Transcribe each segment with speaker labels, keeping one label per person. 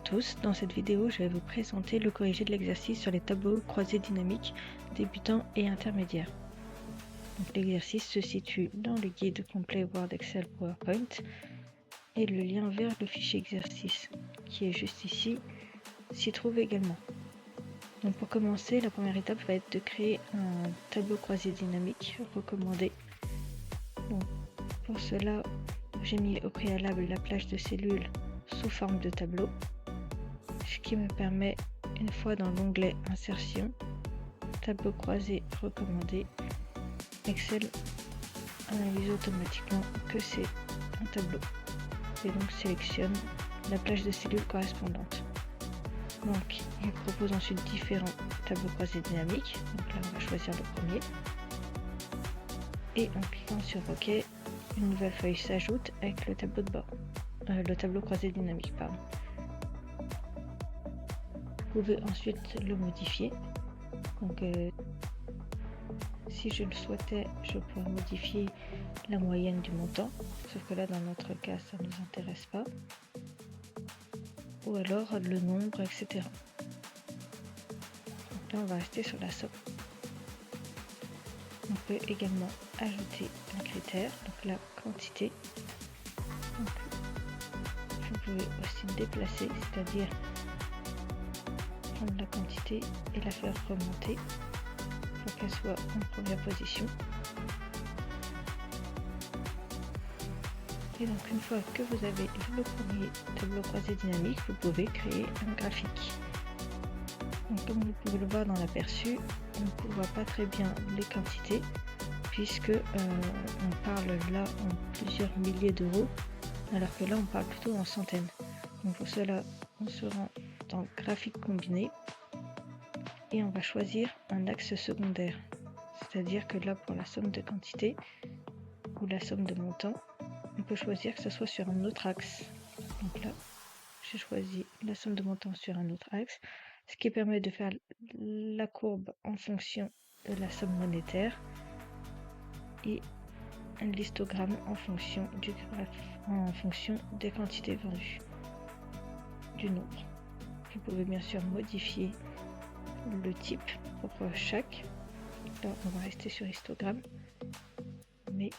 Speaker 1: tous, dans cette vidéo je vais vous présenter le corrigé de l'exercice sur les tableaux croisés dynamiques débutants et intermédiaires. L'exercice se situe dans le guide complet Word, Excel, PowerPoint et le lien vers le fichier exercice qui est juste ici s'y trouve également. Donc pour commencer, la première étape va être de créer un tableau croisé dynamique recommandé. Donc, pour cela, j'ai mis au préalable la plage de cellules sous forme de tableau, ce qui me permet, une fois dans l'onglet Insertion, tableau croisé recommandé, Excel analyse automatiquement que c'est un tableau et donc sélectionne la plage de cellules correspondante. Donc il propose ensuite différents tableaux croisés dynamiques. Donc là on va choisir le premier et en cliquant sur OK, une nouvelle feuille s'ajoute avec le tableau de bord, le tableau croisé dynamique, pardon. Vous pouvez ensuite le modifier. Donc si je le souhaitais, je pourrais modifier la moyenne du montant, sauf que là dans notre cas ça ne nous intéresse pas, ou alors le nombre, etc. Donc là on va rester sur la somme. On peut également ajouter un critère, donc la quantité. Donc, vous pouvez aussi déplacer, c'est-à-dire prendre la quantité et la faire remonter pour qu'elle soit en première position. Et donc une fois que vous avez le premier tableau croisé dynamique, vous pouvez créer un graphique. Donc comme vous pouvez le voir dans l'aperçu, on ne voit pas très bien les quantités puisque on parle là en plusieurs milliers d'euros, alors que là on parle plutôt en centaines. Donc pour cela, on se rend dans graphique combiné et on va choisir un axe secondaire. C'est-à-dire que là pour la somme de quantité ou la somme de montant, on peut choisir que ce soit sur un autre axe. Donc là, j'ai choisi la somme de montant sur un autre axe, ce qui permet de faire la courbe en fonction de la somme monétaire et un histogramme en fonction du graphe, en fonction des quantités vendues, du nombre. Vous pouvez bien sûr modifier le type pour chaque. Là, on va rester sur histogramme, mais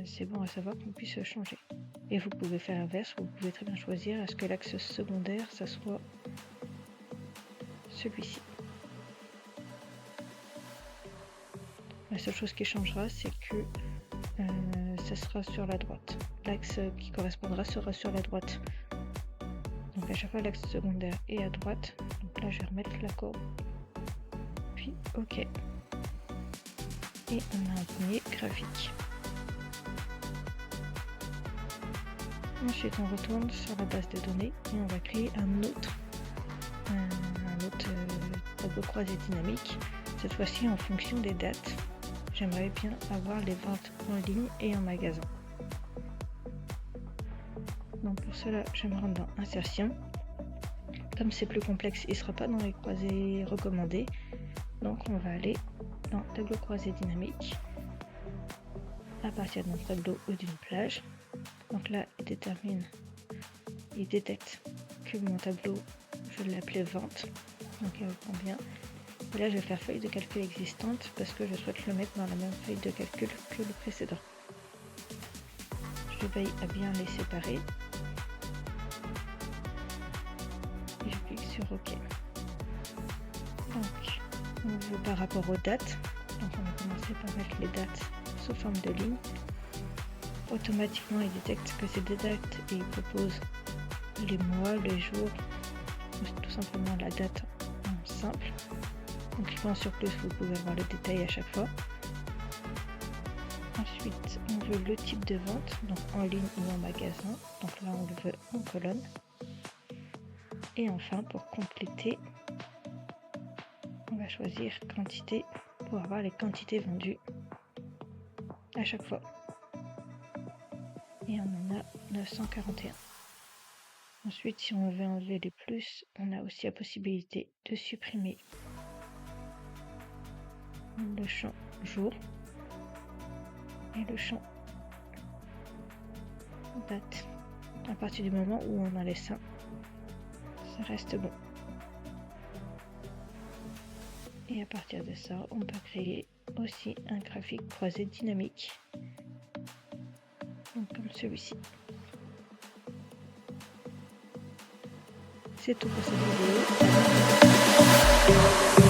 Speaker 1: c'est bon à savoir qu'on puisse changer. Et vous pouvez faire l'inverse, vous pouvez très bien choisir à ce que l'axe secondaire, ça soit celui-ci. La seule chose qui changera, c'est que ça sera sur la droite. L'axe qui correspondra sera sur la droite. Donc à chaque fois, l'axe secondaire est à droite. Donc là, je vais remettre la courbe. Puis OK. Et on a un premier graphique. Ensuite, on retourne sur la base de données et on va créer un autre tableau croisé dynamique. Cette fois-ci en fonction des dates. J'aimerais bien avoir les ventes en ligne et en magasin. Donc pour cela, je me rends dans Insertion. Comme c'est plus complexe, il ne sera pas dans les croisés recommandés. Donc on va aller dans Tableau croisé dynamique à partir d'un tableau ou d'une plage. Donc là, il détecte que mon tableau, je l'ai appelé vente. Donc il reprend bien. Et là, je vais faire feuille de calcul existante parce que je souhaite le mettre dans la même feuille de calcul que le précédent. Je veille à bien les séparer. Et je clique sur OK. Donc, on veut par rapport aux dates. Donc, on va commencer par mettre les dates sous forme de ligne. Automatiquement, il détecte que c'est des dates et il propose les mois, les jours, ou tout simplement la date en simple. En cliquant sur plus, vous pouvez avoir le détail à chaque fois. Ensuite, on veut le type de vente, donc en ligne ou en magasin. Donc là, on le veut en colonne. Et enfin, pour compléter, on va choisir quantité pour avoir les quantités vendues à chaque fois. Et on en a 941. Ensuite, si on veut enlever les plus, on a aussi la possibilité de supprimer le champ jour et le champ date. À partir du moment où on en laisse un, ça reste bon. Et à partir de ça, on peut créer aussi un graphique croisé dynamique, donc comme celui-ci. C'est tout pour cette vidéo.